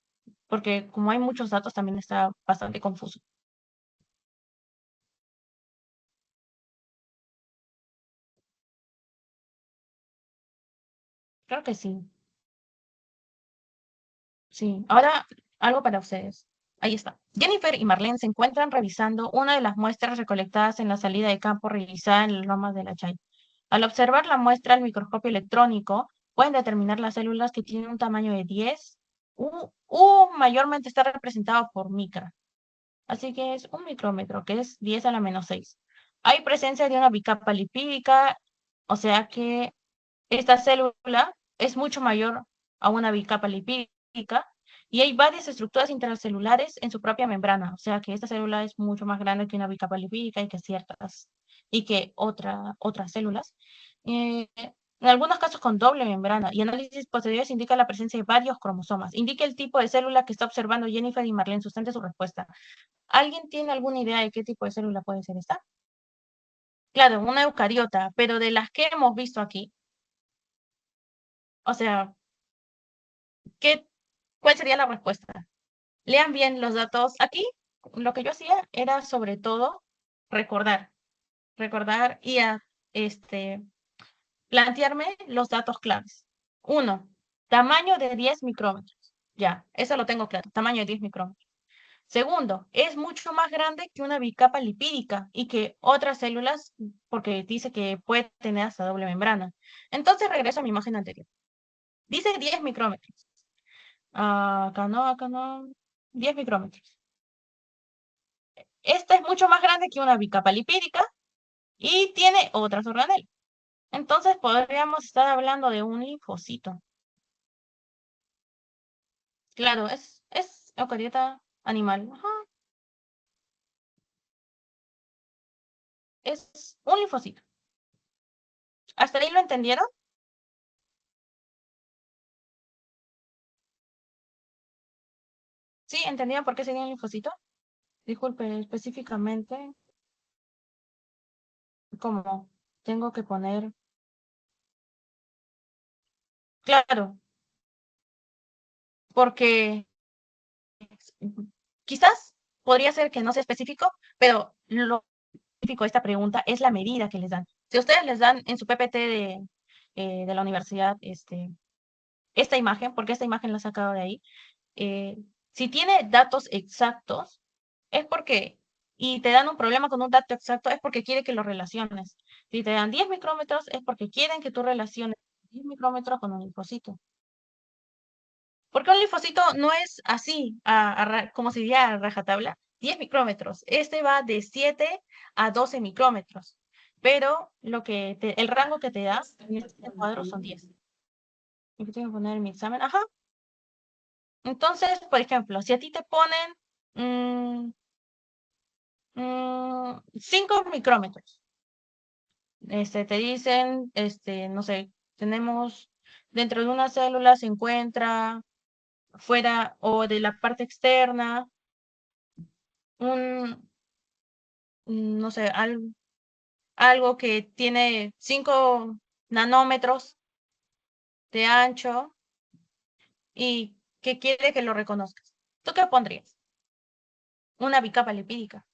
Porque como hay muchos datos también está bastante confuso. Creo que sí. Sí, ahora algo para ustedes. Ahí está. Jennifer y Marlene se encuentran revisando una de las muestras recolectadas en la salida de campo realizada en las lomas de la Chay. Al observar la muestra al microscopio electrónico, pueden determinar las células que tienen un tamaño de 10 mayormente está representado por micra. Así que es un micrómetro, que es 10 a la menos 6. Hay presencia de una bicapa lipídica, o sea que esta célula es mucho mayor a una bicapa lipídica y hay varias estructuras intracelulares en su propia membrana, o sea que esta célula es mucho más grande que una bicapa lipídica y que otras células. En algunos casos con doble membrana y análisis posteriores indica la presencia de varios cromosomas. Indica el tipo de célula que está observando Jennifer y Marlene. Sustente su respuesta. ¿Alguien tiene alguna idea de qué tipo de célula puede ser esta? Claro, una eucariota, pero de las que hemos visto aquí, O sea, ¿cuál sería la respuesta? Lean bien los datos. Aquí lo que yo hacía era sobre todo recordar, recordar y plantearme los datos claves. 1, tamaño de 10 micrómetros. Ya, eso lo tengo claro, tamaño de 10 micrómetros. Segundo, es mucho más grande que una bicapa lipídica y que otras células, porque dice que puede tener hasta doble membrana. Entonces regreso a mi imagen anterior. Dice 10 micrómetros. Acá no. 10 micrómetros. Esta es mucho más grande que una bicapa lipídica y tiene otras organelas. Entonces podríamos estar hablando de un linfocito. Claro, es eucariota animal. Ajá. Es un linfocito. ¿Hasta ahí lo entendieron? ¿Sí? ¿Entendieron por qué sería un linfocito? Disculpe, específicamente, ¿cómo? Tengo que poner... Claro, porque quizás podría ser que no sea específico, pero lo específico de esta pregunta es la medida que les dan. Si ustedes les dan en su PPT de la universidad esta imagen, porque esta imagen la he sacado de ahí, si tiene datos exactos, es porque, y te dan un problema con un dato exacto, es porque quiere que lo relaciones. Si te dan 10 micrómetros, es porque quieren que tú relaciones 10 micrómetros con un linfocito. Porque un linfocito no es así, como se diría a rajatabla, 10 micrómetros. Este va de 7 a 12 micrómetros. Pero el rango que te da en este cuadro son 10. Y tengo que poner en mi examen. Ajá. Entonces, por ejemplo, si a ti te ponen 5 micrómetros, te dicen, no sé, tenemos dentro de una célula se encuentra fuera o de la parte externa un, no sé, algo que tiene 5 nanómetros de ancho y que quiere que lo reconozcas. ¿Tú qué pondrías? Una bicapa lipídica.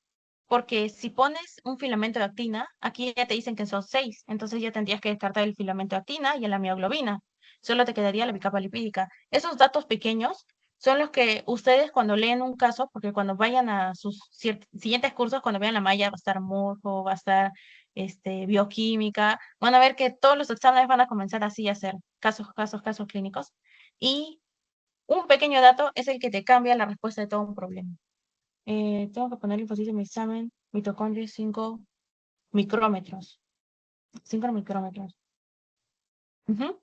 Porque si pones un filamento de actina, aquí ya te dicen que son 6, entonces ya tendrías que descartar el filamento de actina y la mioglobina. Solo te quedaría la bicapa lipídica. Esos datos pequeños son los que ustedes cuando leen un caso, porque cuando vayan a sus siguientes cursos, cuando vean la malla, va a estar morfo, va a estar bioquímica, van a ver que todos los exámenes van a comenzar así a hacer casos clínicos. Y un pequeño dato es el que te cambia la respuesta de todo un problema. Tengo que poner linfocitos en mi examen. Mitocondrias 5 micrómetros. 5 micrómetros. Ujú.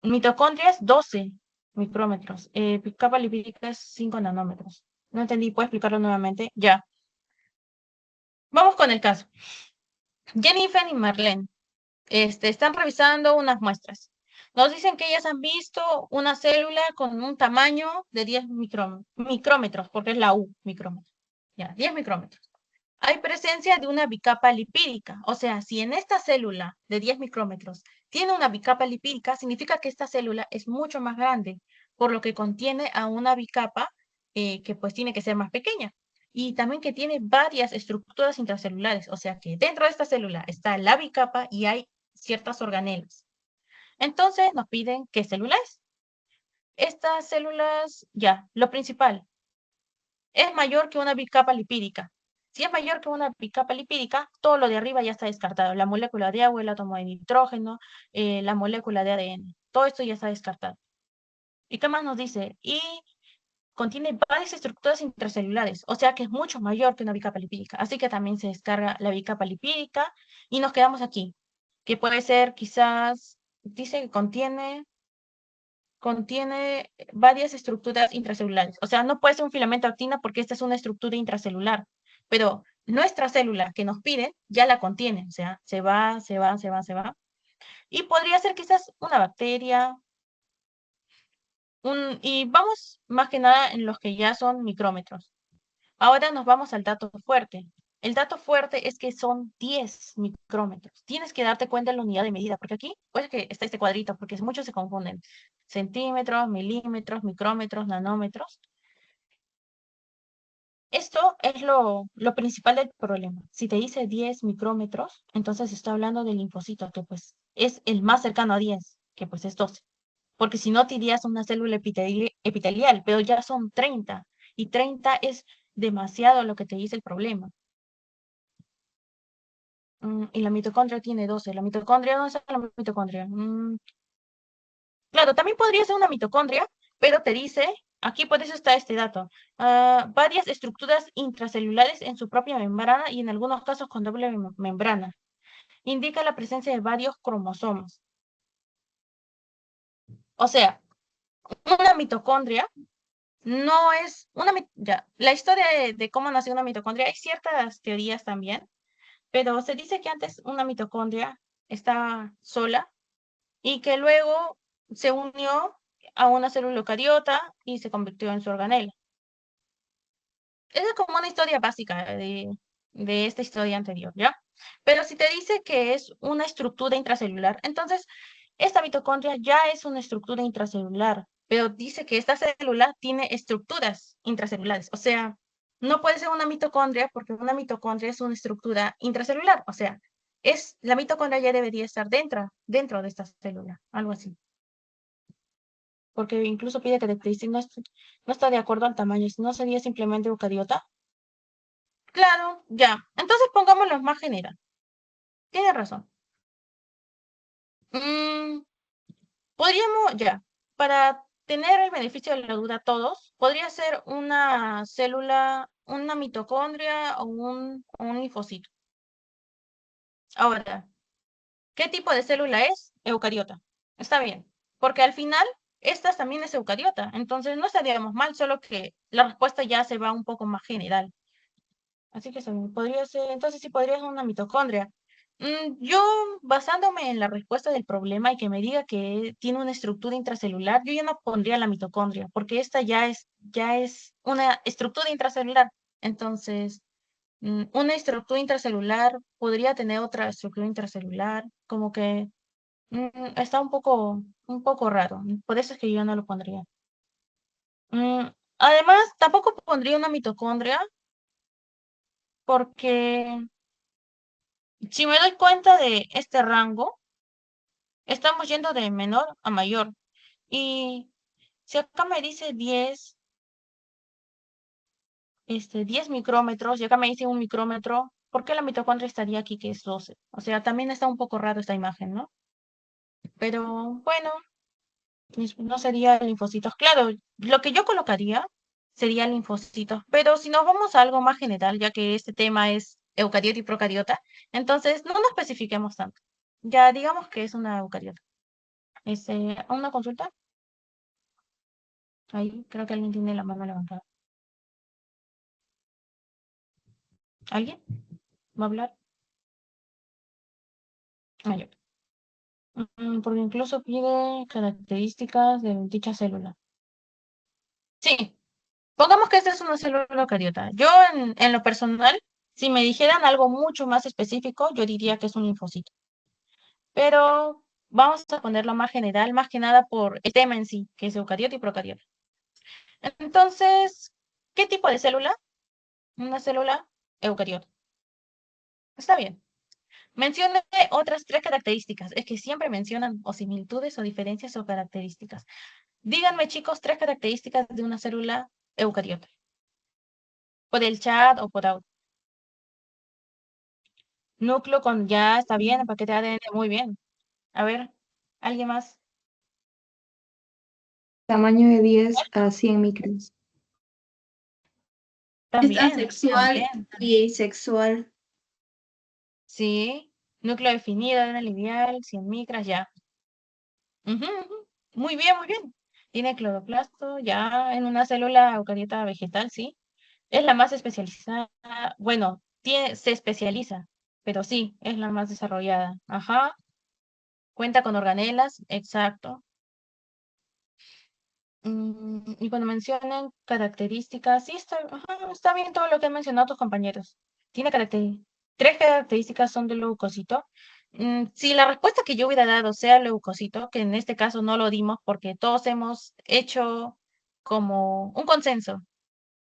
Mitocondrias 12 micrómetros. Capa lipídica es 5 nanómetros. No entendí, ¿puedo explicarlo nuevamente? Ya. Vamos con el caso. Jennifer y Marlene están revisando unas muestras. Nos dicen que ellas han visto una célula con un tamaño de 10 micrómetros, porque es la U, micrómetros. Ya, 10 micrómetros. Hay presencia de una bicapa lipídica. O sea, si en esta célula de 10 micrómetros tiene una bicapa lipídica, significa que esta célula es mucho más grande, por lo que contiene a una bicapa que pues tiene que ser más pequeña. Y también que tiene varias estructuras intracelulares. O sea que dentro de esta célula está la bicapa y hay ciertas organelas. Entonces nos piden qué célula es. Estas células, ya, lo principal, es mayor que una bicapa lipídica. Si es mayor que una bicapa lipídica, todo lo de arriba ya está descartado. La molécula de agua, el átomo de nitrógeno, la molécula de ADN. Todo esto ya está descartado. ¿Y qué más nos dice? Y contiene varias estructuras intracelulares, o sea que es mucho mayor que una bicapa lipídica. Así que también se descarga la bicapa lipídica y nos quedamos aquí, que puede ser quizás, dice que contiene varias estructuras intracelulares. O sea, no puede ser un filamento de actina porque esta es una estructura intracelular, pero nuestra célula que nos pide ya la contiene, o sea, se va. Y podría ser quizás una bacteria, y vamos más que nada en los que ya son micrómetros. Ahora nos vamos al dato fuerte. El dato fuerte es que son 10 micrómetros. Tienes que darte cuenta de la unidad de medida, porque aquí, pues que está este cuadrito, porque muchos se confunden. Centímetros, milímetros, micrómetros, nanómetros. Esto es lo principal del problema. Si te dice 10 micrómetros, entonces está hablando del linfocito, que pues es el más cercano a 10, que pues es 12. Porque si no, te irías a una célula epitelial, pero ya son 30. Y 30 es demasiado lo que te dice el problema. Y la mitocondria tiene 12. La mitocondria, ¿dónde está la mitocondria? Claro, también podría ser una mitocondria, pero te dice, aquí por eso está este dato, varias estructuras intracelulares en su propia membrana y en algunos casos con doble membrana. Indica la presencia de varios cromosomas. O sea, una mitocondria no es una... Ya, la historia de cómo nació una mitocondria, hay ciertas teorías también, pero se dice que antes una mitocondria estaba sola y que luego se unió a una célula eucariota y se convirtió en su organela. Esa es como una historia básica de esta historia anterior, ¿ya? Pero si te dice que es una estructura intracelular, entonces esta mitocondria ya es una estructura intracelular, pero dice que esta célula tiene estructuras intracelulares, o sea, no puede ser una mitocondria porque una mitocondria es una estructura intracelular, o sea, la mitocondria ya debería estar dentro de esta célula, algo así. Porque incluso pide características, no está de acuerdo al tamaño, si no sería simplemente eucariota. Claro, ya. Entonces pongámoslo más general. Tiene razón. Podríamos, ya, para tener el beneficio de la duda todos, podría ser una célula, una mitocondria o un linfocito. Ahora, ¿qué tipo de célula es? Eucariota. Está bien, porque al final, esta también es eucariota, entonces no estaríamos mal, solo que la respuesta ya se va un poco más general. Así que podría ser, entonces sí podría ser una mitocondria. Yo, basándome en la respuesta del problema y que me diga que tiene una estructura intracelular, yo ya no pondría la mitocondria, porque esta ya es una estructura intracelular. Entonces, una estructura intracelular podría tener otra estructura intracelular, como que está un poco raro. Por eso es que yo no lo pondría. Además, tampoco pondría una mitocondria, porque si me doy cuenta de este rango, estamos yendo de menor a mayor. Y si acá me dice 10 micrómetros, y acá me dice 1 micrómetro, ¿por qué la mitocondria estaría aquí que es 12? O sea, también está un poco raro esta imagen, ¿no? Pero bueno, no sería linfocitos. Claro, lo que yo colocaría sería linfocitos. Pero si nos vamos a algo más general, ya que este tema es eucariota y procariota, entonces no nos especifiquemos tanto. Ya digamos que es una eucariota. ¿Una consulta? Ahí creo que alguien tiene la mano levantada. ¿Alguien va a hablar? Ah, yo. Porque incluso pide características de dicha célula. Sí, pongamos que esta es una célula eucariota. Yo en lo personal, si me dijeran algo mucho más específico, yo diría que es un linfocito. Pero vamos a ponerlo más general, más que nada por el tema en sí, que es eucariota y procariota. Entonces, ¿qué tipo de célula? Una célula eucariota. Está bien. Mencione otras 3 características. Es que siempre mencionan o similitudes o diferencias o características. Díganme, chicos, 3 características de una célula eucariota. Por el chat o por audio. Núcleo con ya está bien, el paquete de ADN, muy bien. A ver, ¿alguien más? Tamaño de 10 a 100 micros. Es También, asexual también. y asexual. Sí. Núcleo definido, ADN lineal, 100 micras, ya. Ujú. Muy bien, muy bien. Tiene cloroplasto, ya en una célula eucariota vegetal, sí. Es la más especializada. Bueno, se especializa, pero sí, es la más desarrollada. Ajá. Cuenta con organelas, exacto. Y cuando mencionan características, sí, está bien todo lo que han mencionado tus compañeros. tiene tres características son del leucocito. Si la respuesta que yo hubiera dado sea leucocito, que en este caso no lo dimos porque todos hemos hecho como un consenso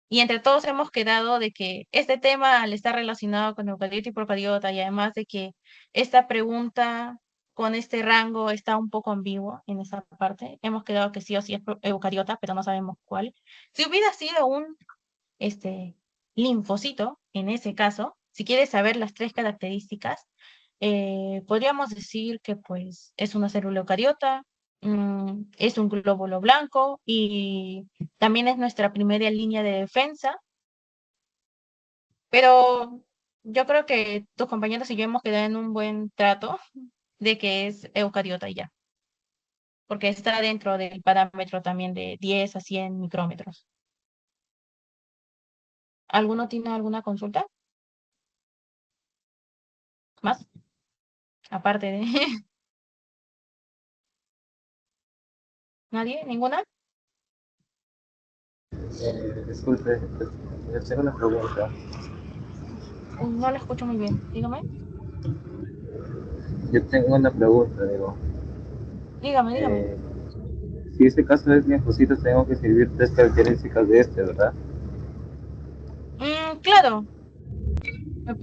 y entre todos hemos quedado de que este tema, al estar relacionado con eucariota y procariota, y además de que esta pregunta con este rango está un poco ambiguo en esa parte, hemos quedado que sí o sí es eucariota, pero no sabemos cuál. Si hubiera sido un este, linfocito, en ese caso, si quieres saber las tres características, podríamos decir que pues es una célula eucariota, es un glóbulo blanco y también es nuestra primera línea de defensa, pero yo creo que tus compañeros y yo hemos quedado en un buen trato de que es eucariota y ya, porque está dentro del parámetro también de 10 a 100 micrómetros. ¿Alguno tiene alguna consulta? ¿Más? Aparte de... ¿Nadie? ¿Ninguna? Disculpe, yo tengo una pregunta. No la escucho muy bien. Dígame. Yo tengo una pregunta, digo. Dígame. Si este caso es linfocito, tengo que escribir tres características de este, ¿verdad? Claro.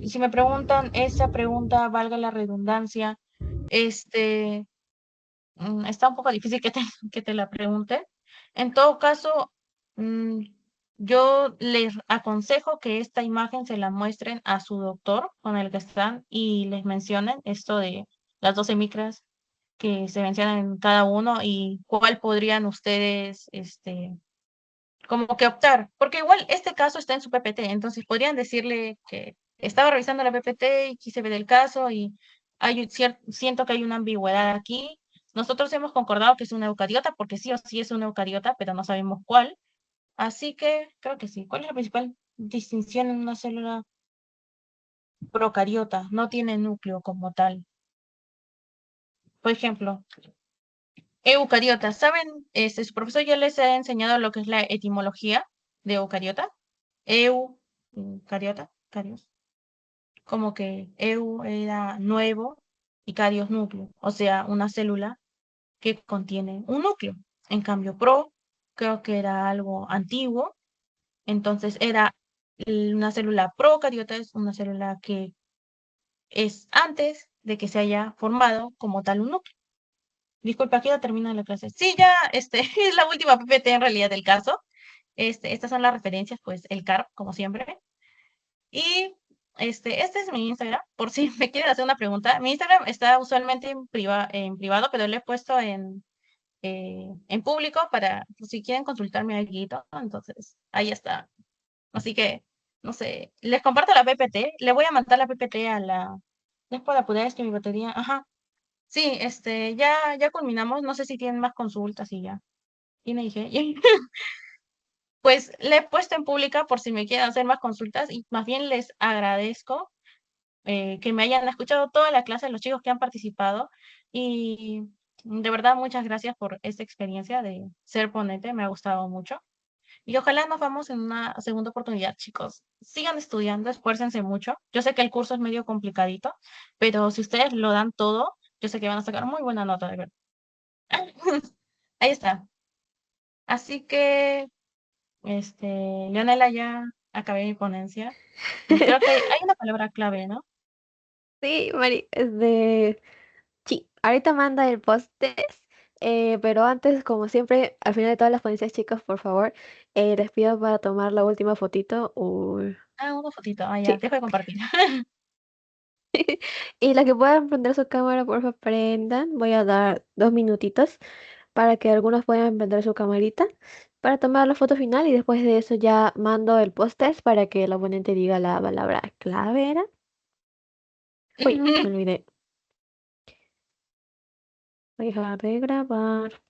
Si me preguntan esa pregunta, valga la redundancia, este, está un poco difícil que que te la pregunte. En todo caso, mm, yo les aconsejo que esta imagen se la muestren a su doctor con el que están y les mencionen esto de las 12 micras que se mencionan en cada uno y cuál podrían ustedes, como que optar, porque igual este caso está en su PPT, entonces podrían decirle que estaba revisando la PPT y quise ver el caso y siento que hay una ambigüedad aquí. Nosotros hemos concordado que es una eucariota, porque sí o sí es una eucariota, pero no sabemos cuál. Así que creo que sí. ¿Cuál es la principal distinción en una célula procariota? No tiene núcleo como tal. Por ejemplo, eucariota. ¿Saben? Su profesor ya les ha enseñado lo que es la etimología de eucariota. Cariota, carios. Como que EU era nuevo y carios núcleo, o sea, una célula que contiene un núcleo. En cambio, pro creo que era algo antiguo, entonces era una célula procariota, es una célula que es antes de que se haya formado como tal un núcleo. Disculpa, aquí ya termina la clase. Sí, ya, es la última PPT en realidad del caso. Estas son las referencias, pues el CARP, como siempre. Y este es mi Instagram, por si me quieren hacer una pregunta. Mi Instagram está usualmente en privado, pero lo he puesto en público para pues, si quieren consultarme algo. Entonces, ahí está. Así que, no sé, les comparto la PPT. Le voy a mandar la PPT a la... Es para poder que mi batería... Ajá. Sí, ya culminamos. No sé si tienen más consultas y ya. Y me dije, pues le he puesto en pública por si me quieren hacer más consultas y más bien les agradezco que me hayan escuchado toda la clase, los chicos que han participado y de verdad muchas gracias por esta experiencia de ser ponente, me ha gustado mucho y ojalá nos vamos en una segunda oportunidad, chicos. Sigan estudiando, esfuércense mucho. Yo sé que el curso es medio complicadito, pero si ustedes lo dan todo, yo sé que van a sacar muy buena nota, de verdad. Ahí está. Así que, Leonela, ya acabé mi ponencia. Y creo que hay una palabra clave, ¿no? Sí, Mari, sí, ahorita manda el post-test, pero antes, como siempre, al final de todas las ponencias, chicos, por favor, les pido para tomar la última fotito. Una fotito. Ah, ya, Sí, dejo de compartir. y la que puedan prender su cámara, por favor, prendan. Voy a dar 2 minutitos para que algunos puedan prender su camarita para tomar la foto final y después de eso ya mando el post-test para que el oponente diga la palabra clave, ¿era? Uy, me olvidé. Voy a dejar de grabar.